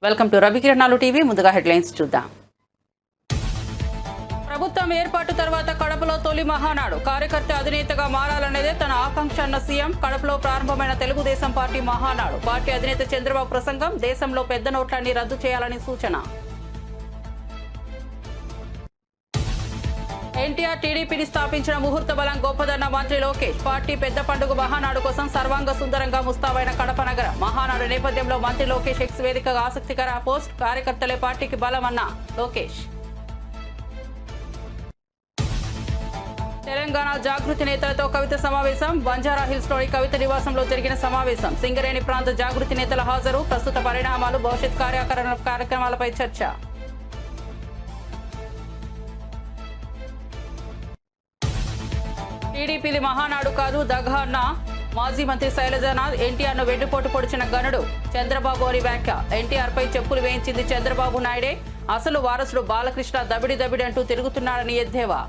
Welcome to Ravikiranalu TV. ముందుగా headlines చూద్దాం. ప్రభుత్వం ఏర్పాటు తర్వాత కడపలో తొలి మహానాడు. కార్యకర్త అధినేతగా మారాలనేదే తన ఆకాంక్ష అన్న సీఎం. కడపలో ప్రారంభమైన తెలుగుదేశం పార్టీ మహానాడు. పార్టీ అధినేత చంద్రబాబు ప్రసంగం. దేశంలో పెద్ద నోట్లన్నీ రద్దు చేయాలని సూచన. ఎన్టీఆర్ టీడీపీని స్థాపించిన ముహూర్త బలం గొప్పదన్న మంత్రి లోకేష్. పార్టీ పెద్ద పండుగ మహానాడు కోసం సర్వాంగ సుందరంగా ముస్తాబైన కడప నగరం. మహానాడు నేపథ్యంలో మంత్రి లోకేష్ ఎక్స్ వేదికగా ఆసక్తికర పోస్ట్. కార్యకర్తలే పార్టీకి బలమన్న లోకేష్. తెలంగాణ జాగృతి నేతలతో కవిత సమావేశం. బంజారా హిల్స్ లోని కవిత నివాసంలో జరిగిన సమావేశం. సింగరేణి ప్రాంత జాగృతి నేతల హాజరు. ప్రస్తుత పరిణామాలు, భవిష్యత్ కార్యక్రమాలపై చర్చ. టీడీపీది మహానాడు కాదు దగా అన్న మాజీ మంత్రి శైలజానాథ్. ఎన్టీఆర్ను వెన్నుపోటు పొడిచిన గనుడు చంద్రబాబు అని వ్యాఖ్య. ఎన్టీఆర్పై చెప్పులు వేయించింది చంద్రబాబు నాయుడే. అసలు వారసుడు బాలకృష్ణ దబిడి దబిడి అంటూ తిరుగుతున్నాడని ఎద్దేవా.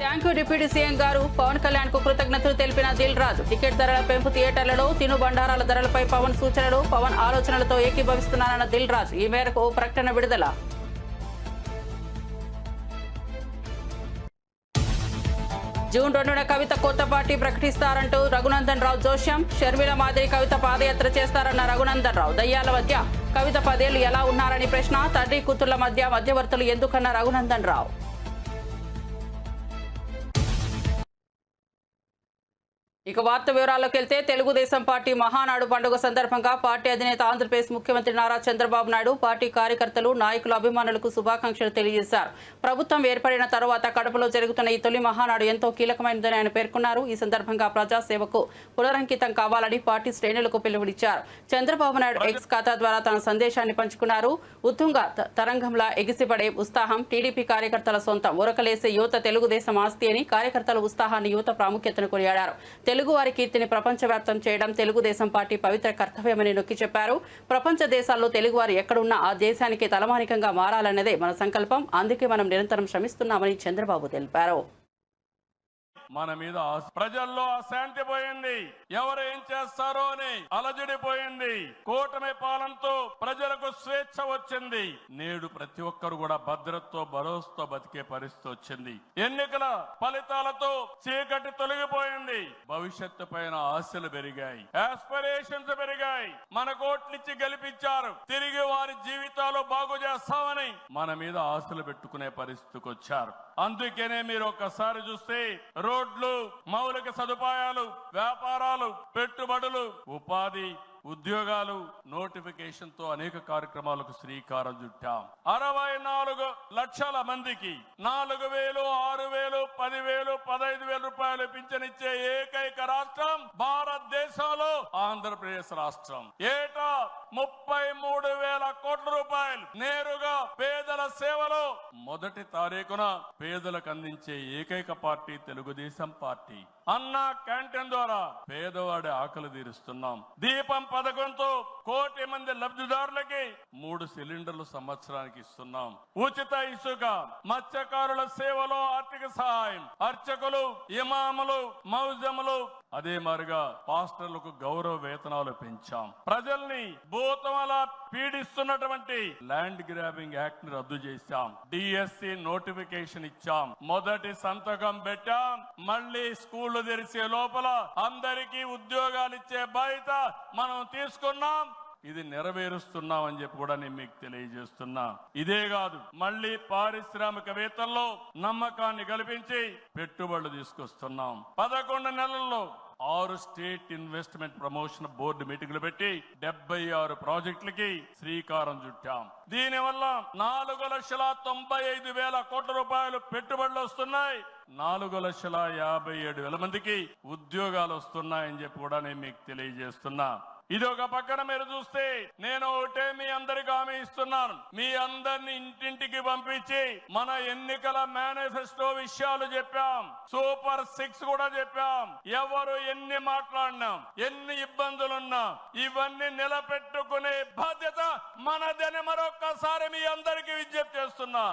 థ్యాంక్ యూ డిప్యూటీ సీఎం గారు. పవన్ కళ్యాణ్ కు కృతజ్ఞతలు తెలిపిన దిల్ రాజు. టికెట్ ధరల పెంపు, థియేటర్లలో తిను బండారాల ధరలపై పవన్ సూచనలు. పవన్ ఆలోచనలతో ఏకీభవిస్తున్నారన్న దిల్ రాజు. ఈ మేరకు ఓ ప్రకటన విడుదల. జూన్ 2న కవిత కొత్త పార్టీ ప్రకటిస్తారంటూ రఘునందన్ రావు జోష్యం. షర్మిల మాదిరి కవిత పాదయాత్ర చేస్తారన్న రఘునందన్ రావు. దయ్యాల మధ్య కవిత 10 ఏళ్లు ఎలా ఉన్నారని ప్రశ్న. తండ్రి కూతుళ్ల మధ్య మధ్యవర్తులు ఎందుకన్న రఘునందన్ రావు. ఇక వార్త వివరాల్లోకి వెళ్తే, తెలుగుదేశం పార్టీ మహానాడు పండుగ సందర్భంగా పార్టీ అధినేత ఆంధ్రప్రదేశ్ ముఖ్యమంత్రి నారా చంద్రబాబు నాయుడు పార్టీ కార్యకర్తలు, నాయకులు, అభిమానులకు శుభాకాంక్షలు తెలియజేశారు. ప్రభుత్వం ఏర్పడిన తరువాత కడపలో జరుగుతున్న ఈ తొలి మహానాడు ఎంతో కీలకమైనదని ఆయన పేర్కొన్నారు. ఈ సందర్భంగా ప్రజాసేవకు పునరంకితం కావాలని పార్టీ శ్రేణులకు పిలుపునిచ్చారు. చంద్రబాబు నాయుడు ఎక్స్ ఖాతా ద్వారా తన సందేశాన్ని పంచుకున్నారు. ఉత్తుంగ తరంగంలా ఎగిసిపడే ఉత్సాహం టీడీపీ కార్యకర్తల సొంతం. ఉరకలేసే యువత తెలుగుదేశం ఆస్తి అని కార్యకర్తల ఉత్సాహాన్ని, యువత ప్రాముఖ్యతను కొనియాడారు. తెలుగువారి కీర్తిని ప్రపంచవ్యాప్తం చేయడం తెలుగుదేశం పార్టీ పవిత్ర కర్తవ్యమని నొక్కి చెప్పారు. ప్రపంచ దేశాల్లో తెలుగువారు ఎక్కడున్నా ఆ దేశానికి తలమానికంగా మారాలన్నదే మన సంకల్పం. అందుకే మనం నిరంతరం శ్రమిస్తున్నామని చంద్రబాబు తెలిపారు. మన మీద ప్రజల్లో అశాంతి పోయింది. ఎవరు ఏం చేస్తారో అని అలజడిపోయింది. కూటమి పాలనతో ప్రజలకు స్వేచ్ఛ వచ్చింది. నేడు ప్రతి ఒక్కరు కూడా భద్రతతో, భరోసాతో బతికే పరిస్థితి వచ్చింది. ఎన్నికల ఫలితాలతో చీకటి తొలగిపోయింది. భవిష్యత్తు పైన ఆశలు పెరిగాయి, ఆస్పిరేషన్స్ పెరిగాయి. మన కోట్లిచ్చి గెలిపించారు. తిరిగి వారి జీవితాలు బాగు చేస్తామని మన మీద ఆశలు పెట్టుకునే పరిస్థితికి వచ్చారు. అందుకనే మీరు ఒక్కసారి చూస్తే రోడ్లు, మౌలిక సదుపాయాలు, వ్యాపారాలు, పెట్టుబడులు, ఉపాధి, ఉద్యోగాలు, నోటిఫికేషన్ తో అనేక కార్యక్రమాలకు శ్రీకారం చుట్టాం. 64 లక్షల మందికి 4,000, 6,000, 10,000, 15,000 రూపాయలు పింఛనిచ్చే ఏకైక రాష్ట్రం భారతదేశంలో ఆంధ్రప్రదేశ్ రాష్ట్రం. ఏటా 33,000 కోట్ల రూపాయలు నేరుగా పేదల సేవలో మొదటి తారీఖున పేదలకు అందించే ఏకైక పార్టీ తెలుగుదేశం పార్టీ. అన్నా క్యాంటీన్ ద్వారా పేదవాడి ఆకలి తీరుస్తున్నాం. దీపం పథకంతో 1 కోటి మంది లబ్ధిదారులకి 3 సిలిండర్లు సంవత్సరానికి ఇస్తున్నాం. ఉచిత ఇసుక, మత్స్యకారుల సేవలో ఆర్థిక సహాయం, అర్చకులు, ఇమాములు, మౌజములు, అదే మారిగా పాస్టర్లకు గౌరవ వేతనాలు పెంచాం. ప్రజల్ని భూతమల పీడిస్తున్నటువంటి ల్యాండ్ గ్రాబింగ్ యాక్ట్ ని రద్దు చేశాం. డిఎస్సి నోటిఫికేషన్ ఇచ్చాం. మొదటి సంతకం పెట్టాం. మళ్ళీ స్కూళ్లు తెరిచే లోపల అందరికీ ఉద్యోగాలు ఇచ్చే బాధ్యత మనం తీసుకున్నాం. ఇది నెరవేరుస్తున్నాం అని చెప్పి కూడా నేను మీకు తెలియజేస్తున్నా. ఇదే కాదు, మళ్ళీ పారిశ్రామికవేత్తల్లో నమ్మకాన్ని కల్పించి పెట్టుబడులు తీసుకొస్తున్నాం. 11 నెలల్లో 6 స్టేట్ ఇన్వెస్ట్మెంట్ ప్రమోషన్ బోర్డు మీటింగ్లు పెట్టి 76 ప్రాజెక్టులకి శ్రీకారం చుట్టాం. దీనివల్ల 4,95,000 కోట్ల రూపాయలు పెట్టుబడులు వస్తున్నాయి. 4,57,000 మందికి ఉద్యోగాలు వస్తున్నాయని చెప్పి కూడా నేను మీకు తెలియజేస్తున్నా. ఇది ఒక పక్కన మీరు చూస్తే, నేను ఒకటే మీ అందరికి హామీ ఇస్తున్నాను. మీ అందరిని ఇంటింటికి పంపించి మన ఎన్నికల మేనిఫెస్టో విషయాలు చెప్పాం. సూపర్ 6 కూడా చెప్పాం. ఎవరు ఎన్ని మాట్లాడినా, ఎన్ని ఇబ్బందులున్నా ఇవన్నీ నిలబెట్టుకునే బాధ్యత మనదని మరొక్కసారి మీ అందరికీ విజ్ఞప్తి చేస్తున్నా.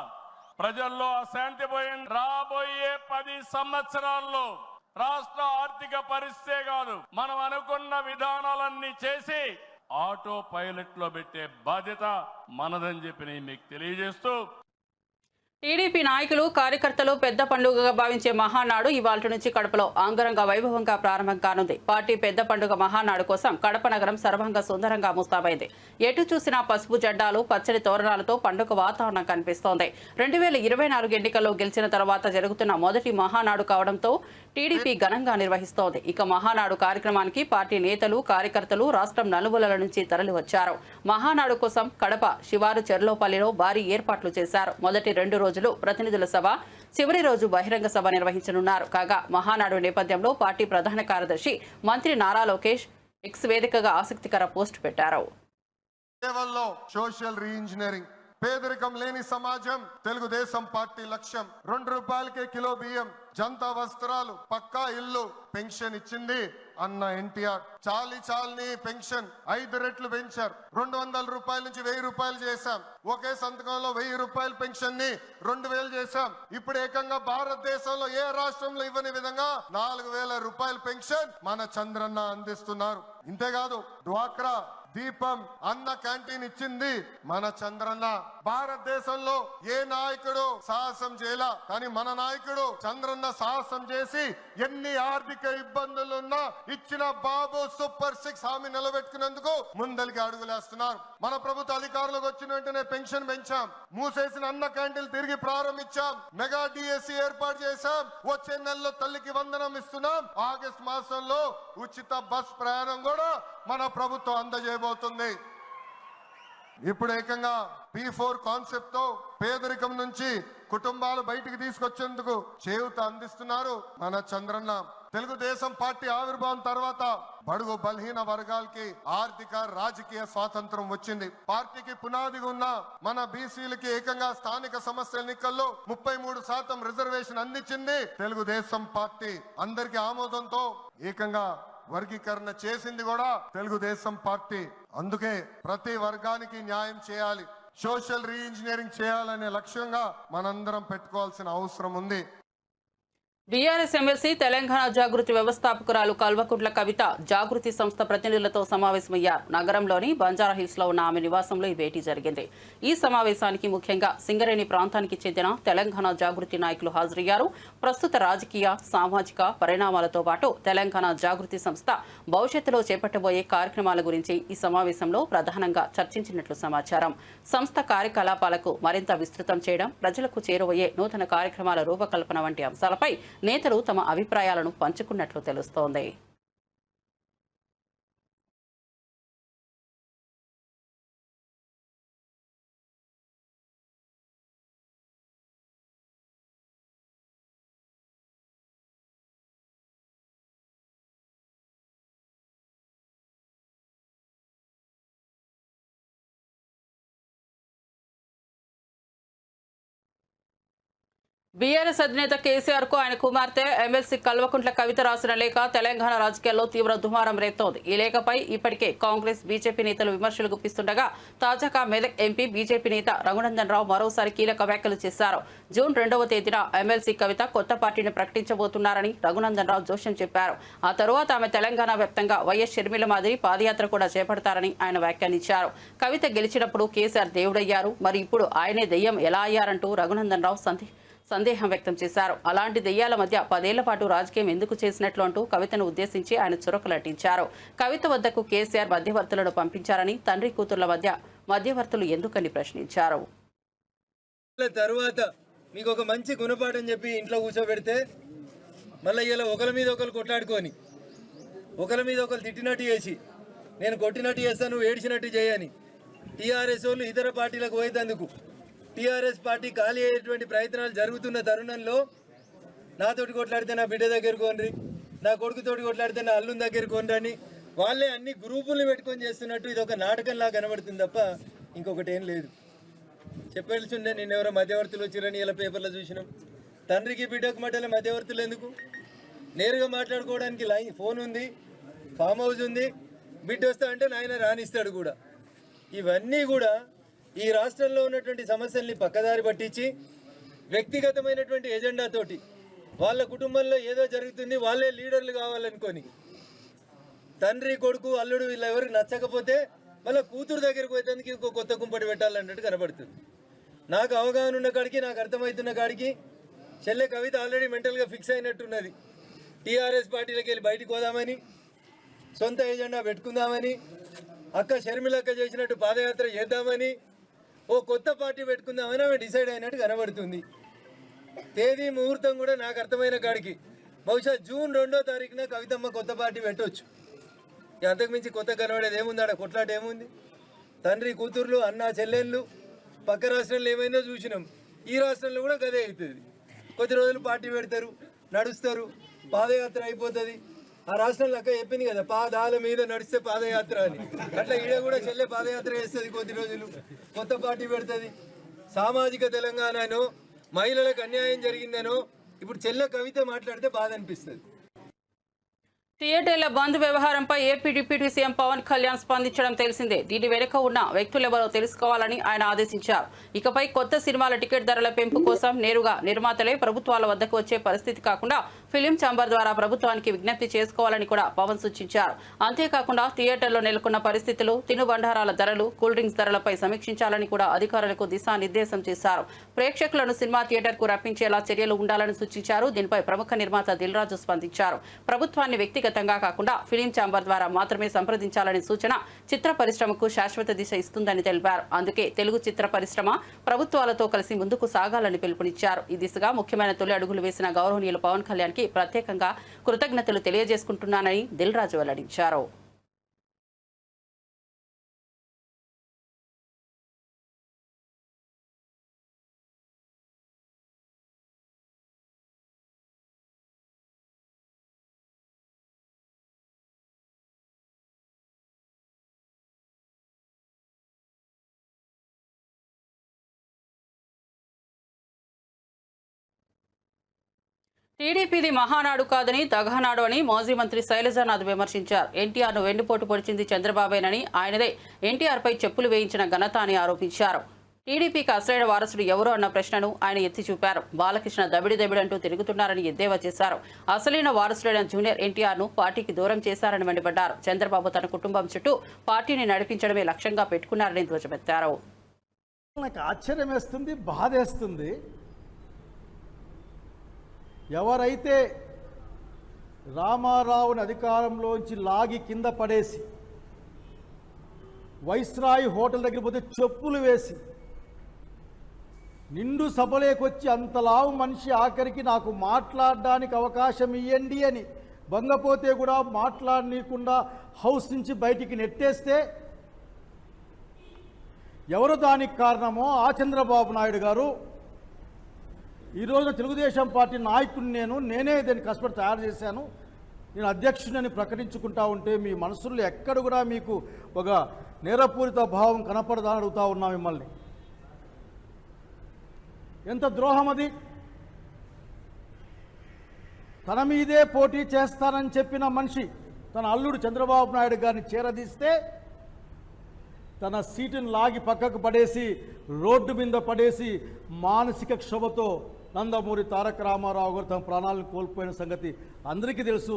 ప్రజల్లో అశాంతి పోయింది. రాబోయే 10 సంవత్సరాల్లో రాష్ట్ర ఆర్థిక పరిస్థితే కాదు, మనం అనుకున్న విధానాలన్నీ చేసి ఆటో పైలట్ లో పెట్టే బాధ్యత మనదని చెప్పి నేను మీకు తెలియజేస్తూ, టీడీపీ నాయకులు కార్యకర్తలు పెద్ద పండుగగా భావించే మహానాడు ఇవాళ నుంచి కడపలో అంగరంగ వైభవంగా ప్రారంభం కానుంది. పార్టీ పెద్ద పండుగ మహానాడు కోసం కడప నగరం సర్వంగా సుందరంగా ముస్తాబైంది. ఎటు చూసినా పసుపు జెండాలు, పచ్చని తోరణాలతో పండుగ వాతావరణం కనిపిస్తోంది. 2024 ఎన్నికల్లో గెలిచిన తర్వాత జరుగుతున్న మొదటి మహానాడు కావడంతో టీడీపీ ఘనంగా నిర్వహిస్తోంది. ఇక మహానాడు కార్యక్రమానికి పార్టీ నేతలు, కార్యకర్తలు రాష్ట్రం నలుమూలల నుంచి తరలివచ్చారు. మహానాడు కోసం కడప శివారు చెర్లోపల్లిలో భారీ ఏర్పాట్లు చేశారు. మొదటి 2 రోజులు ప్రతినిధుల సభ, చివరి రోజు బహిరంగ సభ నిర్వహించనున్నారు. కాగా మహానాడు నేపథ్యంలో పార్టీ ప్రధాన కార్యదర్శి మంత్రి నారా లోకేష్ ఎక్స్ వేదికగా ఆసక్తికర పోస్ట్ పెట్టారు. సోషల్ రీఇంజనీరింగ్, పేదరికం లేని సమాజం తెలుగుదేశం పార్టీ లక్ష్యం. 2 రూపాయలకే కిలో బియ్యం, జంతా వస్త్రాలు, పక్కా ఇల్లు, పెన్షన్ ఇచ్చింది అన్న ఎన్టీఆర్. చాలని పెన్షన్ 5 రెట్లు పెంచారు. 200 రూపాయల నుంచి 1000 రూపాయలు చేశాం. ఒకే సంతకంలో 1000 రూపాయల పెన్షన్ ని 2000 చేశాం. ఇప్పుడు ఏకంగా భారతదేశంలో ఏ రాష్ట్రంలో ఇవ్వని విధంగా 4000 రూపాయల పెన్షన్ మన చంద్రన్న అందిస్తున్నారు. ఇంతేకాదు డ్వాక్రా, దీపం, అన్న క్యాంటీన్ ఇచ్చింది మన చంద్రన్న. భారతదేశంలో ఏ నాయకుడు సాహసం చేయాల, కానీ మన నాయకుడు చంద్రన్న సాహసం చేసి ఎన్ని ఆర్థిక ఇబ్బందులున్నా ఇచ్చిన బాబు సూపర్ 6 హామీ నిలబెట్టుకునేందుకు ముందలికి అడుగులేస్తున్నారు. మన ప్రభుత్వ అధికారులకు వచ్చిన వెంటనే పెన్షన్ పెంచాం, మూసేసిన అన్న క్యాంటీన్ తిరిగి ప్రారంభించాం, మెగా డిఎస్సి ఏర్పాటు చేశాం. వచ్చే నెలలో తల్లికి వందనం ఇస్తున్నాం. ఆగస్టు మాసంలో ఉచిత బస్ ప్రయాణం కూడా మన ప్రభుత్వం అందజేయబోతుంది. ఇప్పుడు ఏకంగా P4 కాన్సెప్ట్ తో పేదరికం నుంచి కుటుంబాలు బయటికి తీసుకొచ్చేందుకు చేయూత అందిస్తున్నారు మన చంద్రన్న. తెలుగుదేశం పార్టీ ఆవిర్భావం తర్వాత బడుగు బలహీన వర్గాలకి ఆర్థిక రాజకీయ స్వాతంత్రం వచ్చింది. పార్టీకి పునాదిగా ఉన్న మన బీసీలకి ఏకంగా స్థానిక సంస్థల ఎన్నికల్లో 33% రిజర్వేషన్ అందించింది తెలుగుదేశం పార్టీ. అందరికీ ఆమోదంతో ఏకంగా వర్గీకరణ చేసింది కూడా తెలుగుదేశం పార్టీ. అందుకే ప్రతి వర్గానికి న్యాయం చేయాలి, సోషల్ రీఇంజనీరింగ్ చేయాలనే లక్ష్యంగా మనందరం పెట్టుకోవాల్సిన అవసరం ఉంది. బీఆర్ఎస్ ఎమ్మెల్సీ తెలంగాణ జాగృతి వ్యవస్థాపకురాలు కల్వకుంట్ల కవిత జాగృతి సంస్థ ప్రతినిధులతో సమావేశమయ్యారు. నగరంలోని బంజారాహిల్స్ లో ఉన్న ఆమె నివాసంలో ఈ భేటీ జరిగింది. ఈ సమావేశానికి ముఖ్యంగా సింగరేణి ప్రాంతానికి చెందిన తెలంగాణ జాగృతి నాయకులు హాజరయ్యారు. ప్రస్తుత రాజకీయ, సామాజిక పరిణామాలతో పాటు తెలంగాణ జాగృతి సంస్థ భవిష్యత్తులో చేపట్టబోయే కార్యక్రమాల గురించి ఈ సమావేశంలో ప్రధానంగా చర్చించినట్లు సమాచారం. సంస్థ కార్యకలాపాలకు మరింత విస్తృతం చేయడం, ప్రజలకు చేరువయ్యే నూతన కార్యక్రమాల రూపకల్పన వంటి అంశాలపై నేతలు తమ అభిప్రాయాలను పంచుకున్నట్లు తెలుస్తోంది. బీఆర్ఎస్ అధినేత కేసీఆర్ కు ఆయన కుమార్తె ఎమ్మెల్సీ కల్వకుంట్ల కవిత రాసిన లేఖ తెలంగాణ రాజకీయాల్లో తీవ్ర దుమారం రేస్తోంది. ఈ లేఖపై ఇప్పటికే కాంగ్రెస్, బీజేపీ నేతలు విమర్శలు గుప్పిస్తుండగా తాజాగా మెదక్ ఎంపీ బీజేపీ నేత రఘునందన్ రావు మరోసారి కీలక వ్యాఖ్యలు చేశారు. జూన్ 2వ తేదీన ఎమ్మెల్సీ కవిత కొత్త పార్టీని ప్రకటించబోతున్నారని రఘునందన్ రావు జోస్యం చెప్పారు. ఆ తరువాత ఆమె తెలంగాణ వ్యాప్తంగా వైఎస్ షర్మిల మాదిరి పాదయాత్ర కూడా చేపడతారని ఆయన వ్యాఖ్యానించారు. కవిత గెలిచినప్పుడు కేసీఆర్ దేవుడయ్యారు, మరి ఇప్పుడు ఆయనే దెయ్యం ఎలా అయ్యారంటూ రఘునందన్ రావు సందేహం వ్యక్తం చేశారు. అలాంటి దెయ్యాల మధ్య 10 ఏళ్ల పాటు రాజకీయం ఎందుకు చేసినట్లు అంటూ కవితను ఉద్దేశించి ఆయన చురకలటించారు. కవిత వద్దకు కేసీఆర్ మధ్యవర్తులను పంపించారని, తండ్రి కూతుర్ల మధ్య మధ్యవర్తులు ఎందుకని ప్రశ్నించారు. తర్వాత మీకు ఒక మంచి గుణపాఠం చెప్పి ఇంట్లో కూర్చోబెడితే మళ్ళీ ఇలా ఒకరి మీద ఒకరు కొట్లాడుకొని, ఒకరి మీద ఒకరు తిట్టినట్టు చేసి, నేను కొట్టినట్టు చేస్తాను, నువ్వు ఏడ్చినట్టు చేయని టీఆర్ఎస్ వాళ్ళు ఇతర పార్టీలకు పోయేందుకు టీఆర్ఎస్ పార్టీ ఖాళీ అయ్యేటువంటి ప్రయత్నాలు జరుగుతున్న తరుణంలో నాతోటి కొట్లాడితే నా బిడ్డ దగ్గర కొనరి, నా కొడుకుతోటి కొట్లాడితే నా అల్లుని దగ్గర కొనరని వాళ్ళే అన్ని గ్రూపుల్ని పెట్టుకొని చేస్తున్నట్టు ఇది ఒక నాటకంలా కనబడుతుంది తప్ప ఇంకొకటి ఏం లేదు. చెప్పాల్సిందే, నిన్నెవరో మధ్యవర్తులు వచ్చిరని ఇలా పేపర్లో చూసినాం. తండ్రికి బిడ్డకు మధ్యలో మధ్యవర్తులు ఎందుకు? నేరుగా మాట్లాడుకోవడానికి ఫోన్ ఉంది, ఫామ్ హౌస్ ఉంది, బిడ్డ వస్తా అంటే నాయన రానిస్తాడు కూడా. ఇవన్నీ కూడా ఈ రాష్ట్రంలో ఉన్నటువంటి సమస్యల్ని పక్కదారి పట్టించి వ్యక్తిగతమైనటువంటి ఎజెండాతోటి వాళ్ళ కుటుంబంలో ఏదో జరుగుతుంది, వాళ్ళే లీడర్లు కావాలనుకొని తండ్రి కొడుకు అల్లుడు వీళ్ళు ఎవరికి నచ్చకపోతే మళ్ళీ కూతురు దగ్గరికి పోయేందుకు ఇంకో కొత్త కుంపటి పెట్టాలన్నట్టు కనబడుతుంది. నాకు అవగాహన ఉన్న కాడికి, నాకు అర్థమవుతున్న కాడికి చెల్లె కవిత ఆల్రెడీ మెంటల్గా ఫిక్స్ అయినట్టున్నది. టీఆర్ఎస్ పార్టీలోకి వెళ్ళి బయటికి పోదామని, సొంత ఏజెండా పెట్టుకుందామని, అక్క షర్మిలక్క చేసినట్టు పాదయాత్ర చేద్దామని, ఓ కొత్త పార్టీ పెట్టుకుందామని ఆమె డిసైడ్ అయినట్టు కనబడుతుంది. తేదీ ముహూర్తం కూడా నాకు అర్థమైన కాడికి బహుశా జూన్ 2వ తారీఖున కవితమ్మ కొత్త పార్టీ పెట్టవచ్చు. అంతకుమించి కొత్త కనబడేది ఏముంది? ఆడ కొట్లాట ఏముంది? తండ్రి కూతుర్లు, అన్న చెల్లెళ్ళు, పక్క రాష్ట్రంలో ఏమైందో చూసినాం. ఈ రాష్ట్రంలో కూడా గదే అవుతుంది. కొద్ది రోజులు పార్టీ పెడతారు, నడుస్తారు, పాదయాత్ర అయిపోతుంది. ఆ రాష్ట్రంలో అక్క చెప్పింది కదా, పాదాల మీద నడిస్తే పాదయాత్ర అని. అట్లా ఈడ కూడా చెల్లె పాదయాత్ర చేస్తుంది, కొద్ది రోజులు కొత్త పార్టీ పెడుతుంది. సామాజిక తెలంగాణనో మహిళలకు అన్యాయం జరిగిందనో ఇప్పుడు చెల్లె కవిత మాట్లాడితే బాధ అనిపిస్తుంది. థియేటర్ల బంద్ వ్యవహారంపై AP deputy CM Pawan Kalyan స్పందించడం తెలిసిందే. దీని వెనుక ఉన్న వ్యక్తులెవరో తెలుసుకోవాలని ఆయన ఆదేశించారు. ఇకపై కొత్త సినిమాల టికెట్ ధరల పెంపు కోసం నేరుగా నిర్మాతలే ప్రభుత్వాల వద్దకు వచ్చే పరిస్థితి కాకుండా ఫిలిం ఛాంబర్ ద్వారా ప్రభుత్వానికి విజ్ఞప్తి చేసుకోవాలని కూడా పవన్ సూచించారు. అంతేకాకుండా థియేటర్లో నెలకొన్న పరిస్థితులు, తినుబండారాల ధరలు, కూల్ డ్రింక్స్ ధరలపై సమీక్షించాలని కూడా అధికారులకు దిశానిర్దేశం చేశారు. ప్రేక్షకులను సినిమా థియేటర్కు రప్పించేలా చర్యలు ఉండాలని సూచించారు. దీనిపై ప్రముఖ నిర్మాత దిల్ రాజు స్పందించారు. ప్రభుత్వాన్ని వ్యక్తిగతంగా కాకుండా ఫిలిం ఛాంబర్ ద్వారా మాత్రమే సంప్రదించాలని సూచన చిత్ర పరిశ్రమకు శాశ్వత దిశ ఇస్తుందని తెలిపారు. అందుకే తెలుగు చిత్ర పరిశ్రమ ప్రభుత్వాలతో కలిసి ముందుకు సాగాలని పిలుపునిచ్చారు. ఈ దిశగా ముఖ్యమైన తొలి అడుగులు వేసిన గౌరవనీయులు పవన్ కళ్యాణ్ కి ప్రత్యేకంగా కృతజ్ఞతలు తెలియజేసుకుంటున్నానని దిల్ రాజు వెల్లడించారు. టీడీపీది మహానాడు కాదని దగానాడు అని మాజీ మంత్రి శైలజానాథ్ విమర్శించారు. ఎన్టీఆర్ను వెన్నుపోటు పొడిచింది చంద్రబాబేనని, ఆయనదే ఎన్టీఆర్పై చెప్పులు వేయించిన ఘనత అని ఆరోపించారు. టీడీపీకి అసలైన వారసుడు ఎవరు అన్న ప్రశ్నను ఆయన ఎత్తి చూపారు. బాలకృష్ణ దబిడిదబిడంటూ తిరుగుతున్నారని ఎద్దేవా చేశారు. అసలైన వారసుడైన జూనియర్ ఎన్టీఆర్ను పార్టీకి దూరం చేశారని మండిపడ్డారు. చంద్రబాబు తన కుటుంబం చుట్టూ పార్టీని నడిపించడమే లక్ష్యంగా పెట్టుకున్నారని ధ్వజమెత్తారు. నాకు ఆశ్చర్యం వేస్తుంది, బాధేస్తుంది. ఎవరైతే రామారావుని అధికారంలోంచి లాగి కింద పడేసి వైస్రాయ్ హోటల్ దగ్గర పోతే చెప్పులు వేసి నిండు సభలేకొచ్చి అంతలావు మనిషి ఆఖరికి నాకు మాట్లాడడానికి అవకాశం ఇవ్వండి అని బంగపోతే కూడా మాట్లాడనీయకుండా హౌస్ నుంచి బయటికి నెట్టేస్తే ఎవరు దానికి కారణమో ఆ చంద్రబాబు నాయుడు గారు ఈరోజు తెలుగుదేశం పార్టీ నాయకుడిని నేనే దీన్ని కష్టపడి తయారు చేశాను, నేను అధ్యక్షుడిని ప్రకటించుకుంటా ఉంటే మీ మనసుల్లో ఎక్కడ కూడా మీకు ఒక నేరపూరిత భావం కనపడదని అడుగుతా ఉన్నా మిమ్మల్ని. ఎంత ద్రోహం అది! తన మీదే పోటీ చేస్తానని చెప్పిన మనిషి తన అల్లుడు చంద్రబాబు నాయుడు గారిని చేరదీస్తే తన సీటును లాగి పక్కకు పడేసి రోడ్డు మీద పడేసి మానసిక క్షోభతో నందమూరి తారక రామారావు గారు తమ ప్రాణాలను కోల్పోయిన సంగతి అందరికీ తెలుసు.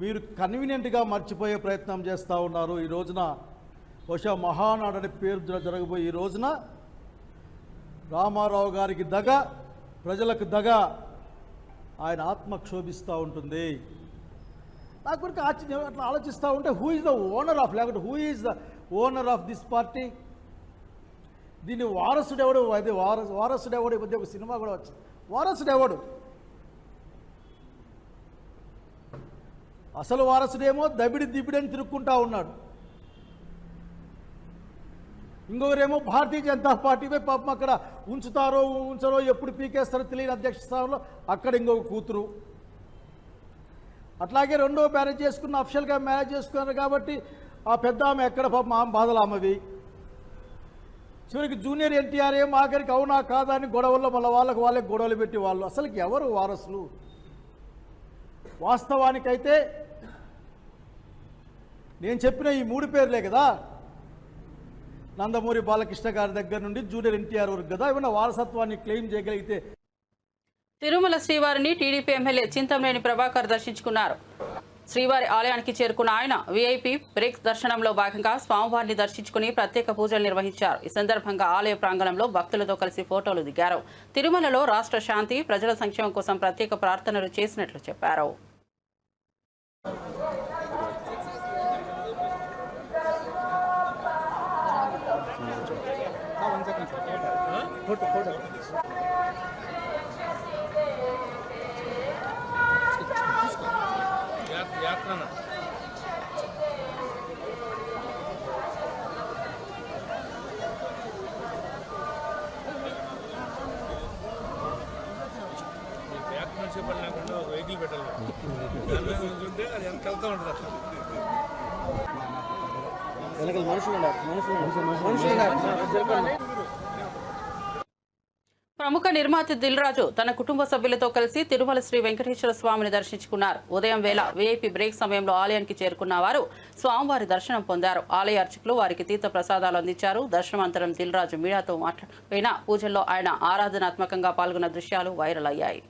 మీరు కన్వీనియంట్గా మర్చిపోయే ప్రయత్నం చేస్తూ ఉన్నారు. ఈ రోజున బహుశా మహానాడు అనే పేరు జరగబోయే ఈ రోజున రామారావు గారికి దగ, ప్రజలకు దగ, ఆయన ఆత్మ క్షోభిస్తూ ఉంటుంది. నాకు గురించి ఆశ్చర్యం అట్లా ఆలోచిస్తూ ఉంటే who is the owner of, లేకపోతే who is the owner of this party? దీన్ని వారసుడెవడు? అది వారసుడెవడు? ఈ మధ్య ఒక సినిమా కూడా వచ్చింది, వారసుడెవడు? అసలు వారసుడేమో దిబిడని తిరుక్కుంటా ఉన్నాడు. ఇంకొకరేమో భారతీయ జనతా పార్టీపై పాపం అక్కడ ఉంచరో ఎప్పుడు పీకేస్తారో తెలియని అధ్యక్ష స్థానంలో అక్కడ ఇంకొక కూతురు. అట్లాగే రెండో మ్యారేజ్ చేసుకున్న, అఫిషియల్గా మ్యారేజ్ చేసుకున్నారు కాబట్టి ఆ పెద్ద ఆమె ఎక్కడ పాపం ఆమె బాధలు ఆమెవి. చివరికి జూనియర్ ఎన్టీఆర్ ఏం ఆఖరికి అవునా కాదా అని గొడవల్లో మళ్ళీ వాళ్ళే గొడవలు పెట్టి వాళ్ళు అసలుకి ఎవరు వారసులు? వాస్తవానికైతే నేను చెప్పిన ఈ 3 పేర్లే కదా, నందమూరి బాలకృష్ణ గారి దగ్గర నుండి జూనియర్ ఎన్టీఆర్ వరకు కదా. ఏమైనా వారసత్వాన్ని క్లెయిమ్ చేయగలిగితే తిరుమల శ్రీవారిని టీడీపీ ఎమ్మెల్యే చింతమనేని ప్రభాకర్ దర్శించుకున్నారు. శ్రీవారి ఆలయానికి చేరుకున్న ఆయన వీఐపీ బ్రేక్స్ దర్శనంలో భాగంగా స్వామివారిని దర్శించుకుని ప్రత్యేక పూజలు నిర్వహించారు. ఈ సందర్భంగా ఆలయ ప్రాంగణంలో భక్తులతో కలిసి ఫోటోలు దిగారు. తిరుమలలో రాష్ట్ర శాంతి, ప్రజల సంక్షేమం కోసం ప్రత్యేక ప్రార్థనలు చేసినట్లు చెప్పారు. వెహికల్ పెట్టాలి అది ఎంత వెళ్తా ఉంటుంది ప్రముఖ నిర్మాత దిల్ రాజు తన కుటుంబ సభ్యులతో కలిసి తిరుమల శ్రీ వెంకటేశ్వర స్వామిని దర్శించుకున్నారు. ఉదయం వేళ వీఐపీ బ్రేక్ సమయంలో ఆలయానికి చేరుకున్న వారు స్వామివారి దర్శనం పొందారు. ఆలయ అర్చకులు వారికి తీర్థ ప్రసాదాలు అందించారు. దర్శనానంతరం దిల్ రాజు మీడియాతో మాట్లాడిన పూజల్లో ఆయన ఆరాధనాత్మకంగా పాల్గొన్న దృశ్యాలు వైరల్ అయ్యాయి.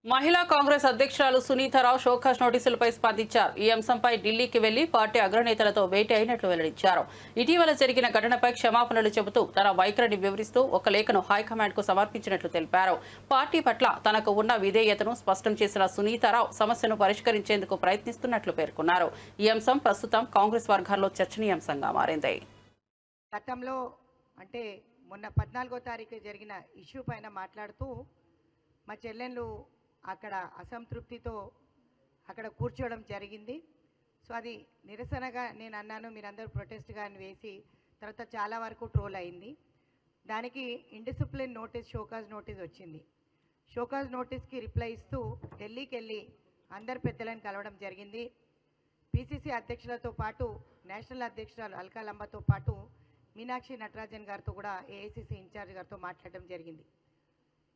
మహిళా కాంగ్రెస్ అధ్యక్షురాలు సునీతారావు షోకాజ్ నోటీసులపై స్పందించారు. ఈ అంశంపై ఢిల్లీకి వెళ్లి పార్టీ అగ్రనేతలతో భేటీ అయినట్లు వెల్లడించారు. ఇటీవల జరిగిన ఘటనపై క్షమాపణలు చెబుతూ తన వైఖరిని వివరిస్తూ ఒక లేఖను హైకమాండ్ కు సమర్పించినట్లు తెలిపారు. పార్టీ పట్ల తనకు ఉన్న విధేయతను స్పష్టం చేసిన సునీతారావు సమస్యను పరిష్కరించేందుకు ప్రయత్నిస్తున్నట్లు పేర్కొన్నారు. ఈ అంశం ప్రస్తుతం కాంగ్రెస్ వర్గాల్లో చర్చనీయాంశంగా మారింది. గతంలో అంటే మొన్న 14వ తారీఖు జరిగిన ఇష్యూ పైన మాట్లాడుతూ మా చెల్లెళ్ళు అక్కడ అసంతృప్తితో అక్కడ కూర్చోవడం జరిగింది. సో అది నిరసనగా నేను అన్నాను, మీరందరూ ప్రొటెస్ట్గా వేసి తర్వాత చాలా వరకు ట్రోల్ అయింది. దానికి ఇండిసిప్లిన్ నోటీస్, షోకాజ్ నోటీస్ వచ్చింది. షోకాజ్ నోటీస్కి రిప్లై ఇస్తూ ఢిల్లీకి వెళ్ళి అందరు పెద్దలను కలవడం జరిగింది. పిసిసి అధ్యక్షులతో పాటు నేషనల్ అధ్యక్షురాలు అల్కా లంబాతో పాటు మీనాక్షి నటరాజన్ గారితో కూడా ఏఐసిసి ఇన్ఛార్జ్ గారితో మాట్లాడడం జరిగింది.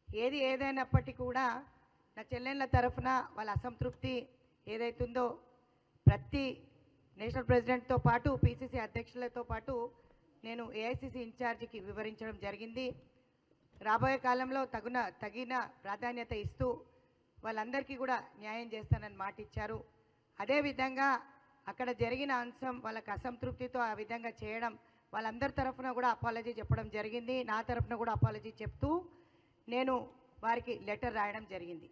ఏది ఏదైనప్పటికీ కూడా నా చెల్లెళ్ళ తరఫున వాళ్ళ అసంతృప్తి ఏదైతుందో ప్రతి నేషనల్ ప్రెసిడెంట్తో పాటు పిసిసి అధ్యక్షులతో పాటు నేను ఏఐసిసి ఇన్ఛార్జికి వివరించడం జరిగింది. రాబోయే కాలంలో తగిన ప్రాధాన్యత ఇస్తూ వాళ్ళందరికీ కూడా న్యాయం చేస్తానని మాట ఇచ్చారు. అదేవిధంగా అక్కడ జరిగిన అంశం వాళ్ళకి అసంతృప్తితో ఆ విధంగా చేయడం, వాళ్ళందరి తరఫున కూడా అపాలజీ చెప్పడం జరిగింది. నా తరఫున కూడా అపాలజీ చెప్తూ నేను వారికి లెటర్ రాయడం జరిగింది.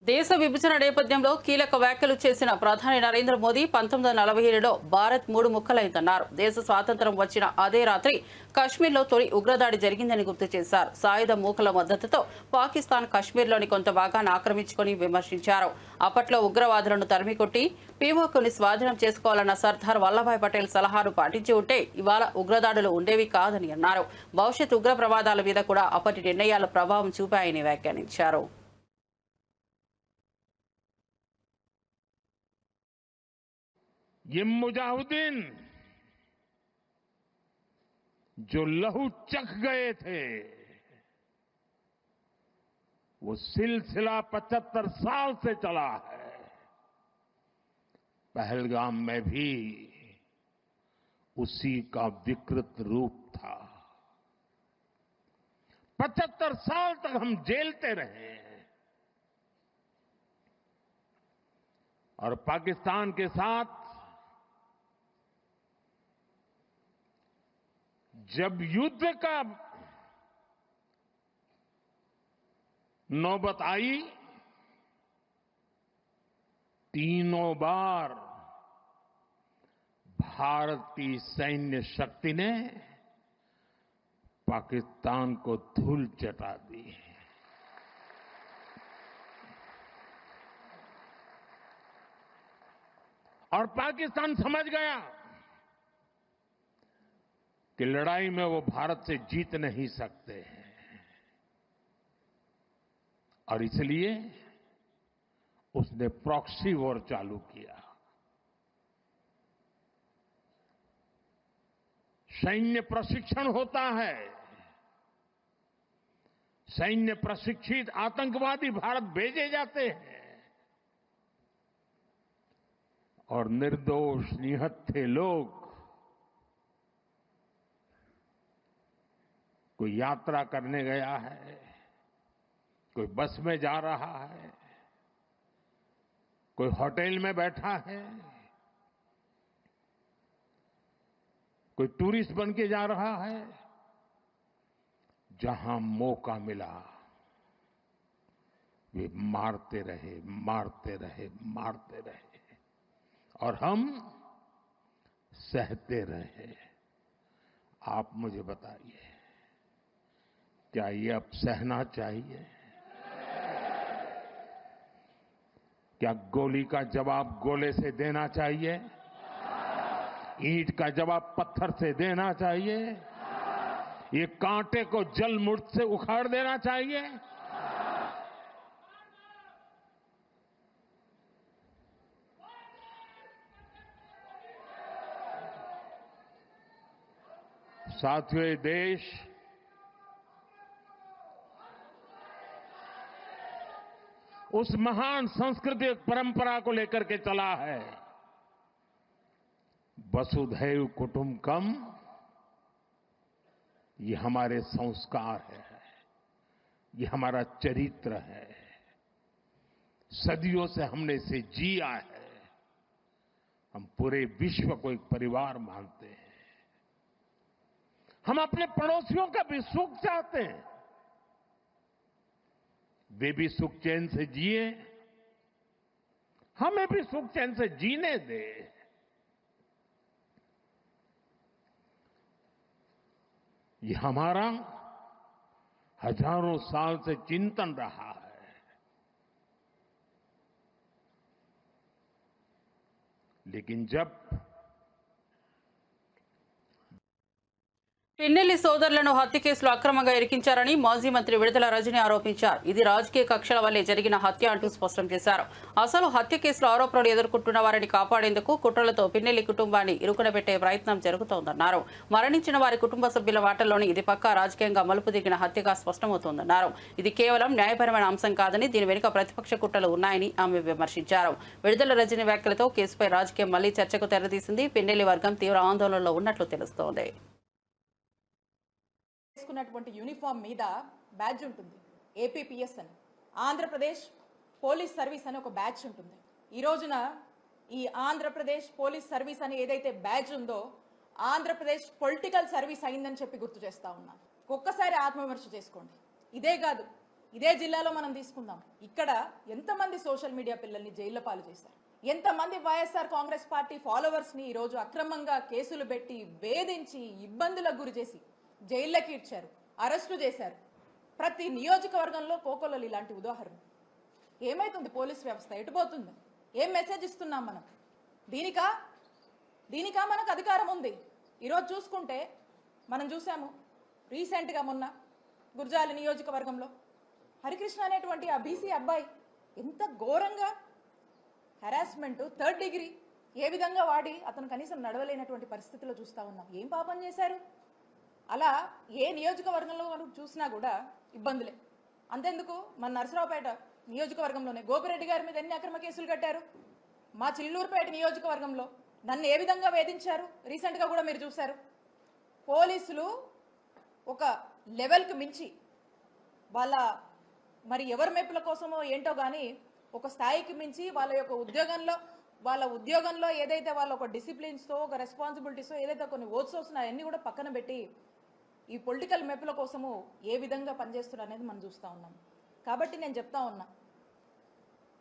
దేశ విభజన నేపథ్యంలో కీలక వ్యాఖ్యలు చేసిన ప్రధాని నరేంద్ర మోదీ 1947లో భారత్ 3 ముక్కలైందన్నారు. దేశ స్వాతంత్ర్యం వచ్చిన అదే రాత్రి కశ్మీర్లో తొలి ఉగ్రదాడి జరిగిందని గుర్తు చేశారు. సాయుధ మూకల మద్దతుతో పాకిస్తాన్ కశ్మీర్లోని కొంత భాగాన్ని ఆక్రమించుకుని విమర్శించారు. అప్పట్లో ఉగ్రవాదులను తరిమికొట్టి పీఓకుని స్వాధీనం చేసుకోవాలన్న సర్దార్ వల్లభాయ్ పటేల్ సలహాను పాటించి ఉంటే ఇవాళ ఉగ్రదాడులు ఉండేవి కాదని అన్నారు. భవిష్యత్ ఉగ్ర ప్రమాదాల మీద కూడా అప్పటి నిర్ణయాలు ప్రభావం చూపాయని వ్యాఖ్యానించారు. ये मुजाहिदीन जो लहू चख गए थे, वो सिलसिला 75 साल से चला है. पहलगाम में भी उसी का विकृत रूप था. 75 साल तक हम जेलते रहे और पाकिस्तान के साथ जब युद्ध का नौबत आई, तीनों बार भारत की सैन्य शक्ति ने पाकिस्तान को धूल चटा दी। और पाकिस्तान समझ गया कि लड़ाई में वो भारत से जीत नहीं सकते हैं, और इसलिए उसने प्रॉक्सी वॉर चालू किया। सैन्य प्रशिक्षण होता है, सैन्य प्रशिक्षित आतंकवादी भारत भेजे जाते हैं, और निर्दोष निहत्थे लोग कोई यात्रा करने गया है, कोई बस में जा रहा है, कोई होटल में बैठा है, कोई टूरिस्ट बन के जा रहा है, जहां मौका मिला वे मारते रहे, मारते रहे, मारते रहे, और हम सहते रहे। आप मुझे बताइए, क्या ये अब सहना चाहिए? क्या गोली का जवाब गोले से देना चाहिए? ईंट का जवाब पत्थर से देना चाहिए? ये कांटे को जल मुर्द से उखाड़ देना चाहिए? साथियों, ये देश उस महान सांस्कृतिक परंपरा को लेकर के चला है, वसुधैव कुटुंबकम। ये हमारे संस्कार है, ये हमारा चरित्र है, सदियों से हमने इसे जिया है। हम पूरे विश्व को एक परिवार मानते हैं। हम अपने पड़ोसियों का भी सुख चाहते हैं, वे भी सुख चैन से जिए, हमें भी सुख चैन से जीने दे। ये हमारा हजारों साल से चिंतन रहा है। लेकिन जब పిన్నెల్లి సోదరులను హత్య కేసులో అక్రమంగా ఇరికించారని మాజీ మంత్రి విడుదల రజని ఆరోపించారు. ఇది రాజకీయ కక్షల వల్లే జరిగిన హత్య అంటూ స్పష్టం చేశారు. అసలు హత్య కేసులో ఆరోపణలు ఎదుర్కొంటున్న వారిని కాపాడేందుకు కుట్రలతో పిన్నెల్లి కుటుంబాన్ని ఇరుకునబెట్టే ప్రయత్నం జరుగుతోందన్నారు. మరణించిన వారి కుటుంబ సభ్యుల వాటల్లోని ఇది పక్కా రాజకీయంగా మలుపు దిగిన హత్యగా స్పష్టమవుతోందన్నారు. ఇది కేవలం న్యాయపరమైన అంశం కాదని, దీని వెనుక ప్రతిపక్ష కుట్రలు ఉన్నాయని ఆమె విమర్శించారు. విడుదల రజని వ్యాఖ్యలతో కేసుపై రాజకీయం మళ్లీ చర్చకు తెరతీసింది. పిన్నెల్లి వర్గం తీవ్ర ఆందోళనలో ఉన్నట్లు తెలుస్తోంది. వేసుకున్నటువంటి యూనిఫామ్ మీద బ్యాడ్జ్ ఉంటుంది, ఏపీపీఎస్ అని. ఆంధ్రప్రదేశ్ పోలీస్ సర్వీస్ అని ఒక బ్యాడ్జ్ ఉంటుంది. ఈ రోజున ఈ ఆంధ్రప్రదేశ్ పోలీస్ సర్వీస్ అని ఏదైతే బ్యాడ్జ్ ఉందో, ఆంధ్రప్రదేశ్ పొలిటికల్ సర్వీస్ అయిందని చెప్పి గుర్తు చేస్తా ఉన్నాం. ఒక్కసారి ఆత్మవిమర్శ చేసుకోండి. ఇదే కాదు, ఇదే జిల్లాలో మనం తీసుకుందాం, ఇక్కడ ఎంతమంది సోషల్ మీడియా పిల్లల్ని జైళ్ల పాలు చేశారు, ఎంతమంది వైఎస్ఆర్ కాంగ్రెస్ పార్టీ ఫాలోవర్స్ ని ఈ రోజు అక్రమంగా కేసులు పెట్టి వేధించి ఇబ్బందులకు గురి చేసి జైళ్ళకి ఇచ్చారు, అరెస్టు చేశారు. ప్రతి నియోజకవర్గంలో కోకొల్లలు ఇలాంటి ఉదాహరణ. ఏమైతుంది పోలీస్ వ్యవస్థ? ఎటుపోతుంది? ఏం మెసేజ్ ఇస్తున్నాం మనం? దీనికా మనకు అధికారం ఉంది? ఈరోజు చూసుకుంటే మనం చూసాము, రీసెంట్గా మొన్న గుర్జాల నియోజకవర్గంలో హరికృష్ణ అనేటువంటి ఆ బీసీ అబ్బాయి ఎంత ఘోరంగా హెరాస్మెంట్, 3rd డిగ్రీ ఏ విధంగా వాడి అతను కనీసం నడవలేనటువంటి పరిస్థితిలో చూస్తా ఉన్నాం. ఏం పాపం చేశారు? అలా ఏ నియోజకవర్గంలో మనం చూసినా కూడా ఇబ్బందులే. అంతెందుకు, మన నరసరావుపేట నియోజకవర్గంలోనే గోపిరెడ్డి గారి మీద ఎన్ని అక్రమ కేసులు కట్టారు. మా చిల్లూరుపేట నియోజకవర్గంలో నన్ను ఏ విధంగా వేధించారు రీసెంట్గా కూడా మీరు చూశారు. పోలీసులు ఒక లెవెల్కి మించి వాళ్ళ మరి ఎవరి మెప్పుల కోసమో ఏంటో కానీ ఒక స్థాయికి మించి వాళ్ళ ఉద్యోగంలో ఏదైతే వాళ్ళ ఒక డిసిప్లిన్స్తో, ఒక రెస్పాన్సిబిలిటీస్తో ఏదైతే కొన్ని ఓట్స్ వస్తున్నాయో అన్నీ కూడా పక్కన పెట్టి ఈ పొలిటికల్ మెప్పుల కోసము ఏ విధంగా పనిచేస్తున్నారు అనేది మనం చూస్తూ ఉన్నాం. కాబట్టి నేను చెప్తా ఉన్నా,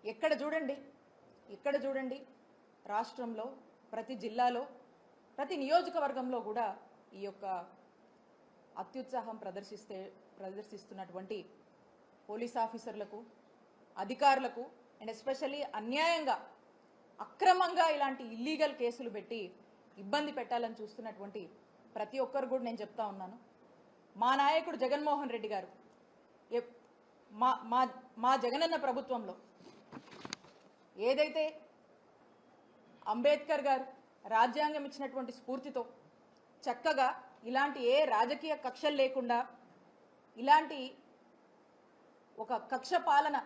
ఎక్కడ చూడండి రాష్ట్రంలో ప్రతి జిల్లాలో ప్రతి నియోజకవర్గంలో కూడా ఈ యొక్క అత్యుత్సాహం ప్రదర్శిస్తున్నటువంటి పోలీస్ ఆఫీసర్లకు, అధికారులకు అండ్ ఎస్పెషల్లీ అన్యాయంగా అక్రమంగా ఇలాంటి ఇల్లీగల్ కేసులు పెట్టి ఇబ్బంది పెట్టాలని చూస్తున్నటువంటి ప్రతి ఒక్కరు కూడా నేను చెప్తా ఉన్నాను, మా నాయకుడు జగన్మోహన్ రెడ్డి గారు మా జగనన్న ప్రభుత్వంలో ఏదైతే అంబేద్కర్ గారు రాజ్యాంగం ఇచ్చినటువంటి స్ఫూర్తితో చక్కగా ఇలాంటి ఏ రాజకీయ కక్షలు లేకుండా ఇలాంటి ఒక కక్ష పాలన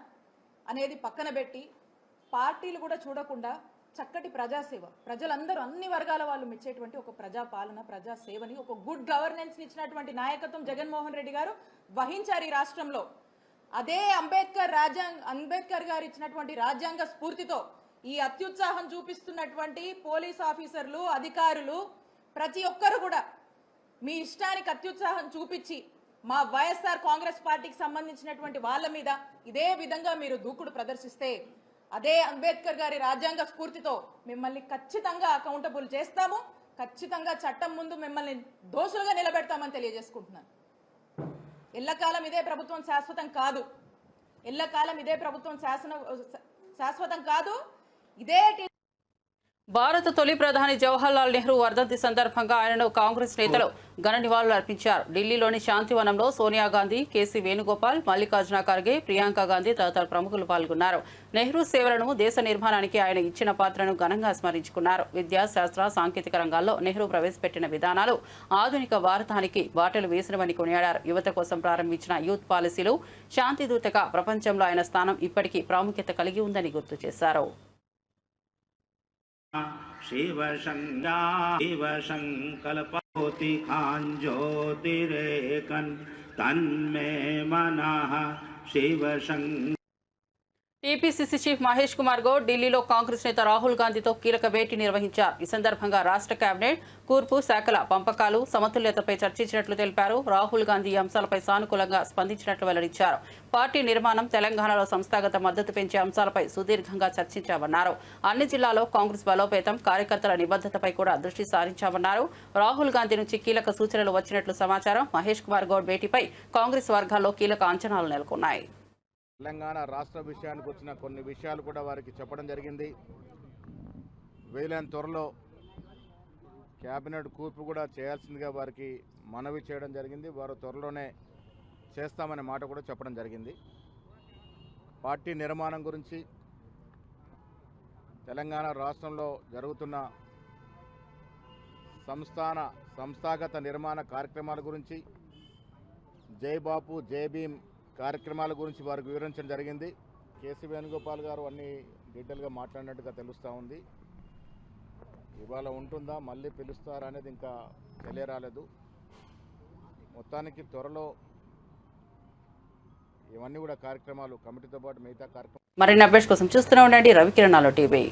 అనేది పక్కన పెట్టి పార్టీలు కూడా చూడకుండా చక్కటి ప్రజాసేవ, ప్రజలందరూ అన్ని వర్గాల వాళ్ళు మెచ్చేటువంటి ఒక ప్రజాపాలన, ప్రజాసేవని, ఒక గుడ్ గవర్నెన్స్ ఇచ్చినటువంటి నాయకత్వం జగన్మోహన్ రెడ్డి గారు వహించారు ఈ రాష్ట్రంలో. అదే అంబేద్కర్ గారు ఇచ్చినటువంటి రాజ్యాంగ స్ఫూర్తితో ఈ అత్యుత్సాహం చూపిస్తున్నటువంటి పోలీస్ ఆఫీసర్లు, అధికారులు ప్రతి ఒక్కరు కూడా మీ ఇష్టానికి అత్యుత్సాహం చూపించి మా వైఎస్ఆర్ కాంగ్రెస్ పార్టీకి సంబంధించినటువంటి వాళ్ళ మీద ఇదే విధంగా మీరు దూకుడు ప్రదర్శిస్తే అదే అంబేద్కర్ గారి రాజ్యాంగ స్ఫూర్తితో మిమ్మల్ని ఖచ్చితంగా అకౌంటబుల్ చేస్తాము, ఖచ్చితంగా చట్టం ముందు మిమ్మల్ని దోషులుగా నిలబెడతామని తెలియజేసుకుంటున్నాను. ఎల్లకాలం ఇదే ప్రభుత్వం శాశ్వతం కాదు, శాశ్వతం కాదు. ఇదే భారత తొలి ప్రధాని జవహర్లాల్ నెహ్రూ వర్ధంతి సందర్భంగా ఆయనను కాంగ్రెస్ నేతలు ఘన నివాళులు అర్పించారు. ఢిల్లీలోని శాంతివనంలో సోనియా గాంధీ, కేసీ వేణుగోపాల్, మల్లికార్జున ఖర్గే, ప్రియాంక గాంధీ తదితర ప్రముఖులు పాల్గొన్నారు. నెహ్రూ సేవలను, దేశ నిర్మాణానికి ఆయన ఇచ్చిన పాత్రను ఘనంగా స్మరించుకున్నారు. విద్యా, శాస్త్ర, సాంకేతిక రంగాల్లో నెహ్రూ ప్రవేశపెట్టిన విధానాలు ఆధునిక భారతానికి బాటలు వేసినవని కొనియాడారు. యువత కోసం ప్రారంభించిన యూత్ పాలసీలు శాంతిదూతగా ప్రపంచంలో ఆయన స్థానం ఇప్పటికీ ప్రాముఖ్యత కలిగి ఉందని గుర్తు చేశారు. शिव संकल्पति ज्योतिरेकन तन्मे मनः शिव టీపీసీసీ చీఫ్ మహేష్ కుమార్ గౌడ్ ఢిల్లీలో కాంగ్రెస్ నేత రాహుల్ గాంధీతో కీలక భేటీ నిర్వహించారు. ఈ సందర్భంగా రాష్ట్ర కేబినెట్, కూర్పు శాఖల పంపకాలు, సమతుల్యతపై చర్చించినట్లు తెలిపారు. రాహుల్ గాంధీ ఈ అంశాలపై సానుకూలంగా స్పందించినట్లు వెల్లడించారు. పార్టీ నిర్మాణం, తెలంగాణలో సంస్థాగత మద్దతు పెంచే అంశాలపై సుదీర్ఘంగా చర్చించామన్నారు. అన్ని జిల్లాల్లో కాంగ్రెస్ బలోపేతం, కార్యకర్తల నిబద్ధతపై కూడా దృష్టి సారించామన్నారు. రాహుల్ గాంధీ నుంచి కీలక సూచనలు వచ్చినట్లు సమాచారం. మహేష్ కుమార్ గౌడ్ భేటీపై కాంగ్రెస్ వర్గాల్లో కీలక అంచనాలు నెలకొన్నాయి. తెలంగాణ రాష్ట్ర విషయానికి వచ్చిన కొన్ని విషయాలు కూడా వారికి చెప్పడం జరిగింది. వీలైన త్వరలో క్యాబినెట్ కూర్పు కూడా చేయాల్సిందిగా వారికి మనవి చేయడం జరిగింది. వారు త్వరలోనే చేస్తామనే మాట కూడా చెప్పడం జరిగింది. పార్టీ నిర్మాణం గురించి, తెలంగాణ రాష్ట్రంలో జరుగుతున్న సంస్థాగత నిర్మాణ కార్యక్రమాల గురించి, జై బాపు జై భీమ్ కార్యక్రమాల గురించి వారికి వివరించడం జరిగింది. కేసీ వేణుగోపాల్ గారు అన్ని డీటెయిల్గా మాట్లాడినట్టుగా తెలుస్తూ ఉంది. ఇవాళ ఉంటుందా, మళ్ళీ పిలుస్తారా అనేది ఇంకా తెలియరాలేదు. మొత్తానికి త్వరలో ఇవన్నీ కూడా కార్యక్రమాలు కమిటీతో పాటు మిగతా కార్యక్రమాలు. మరిన్ని అప్డేట్స్ కోసం చూస్తూనే ఉండండి రవికిరణాలు టీవీ.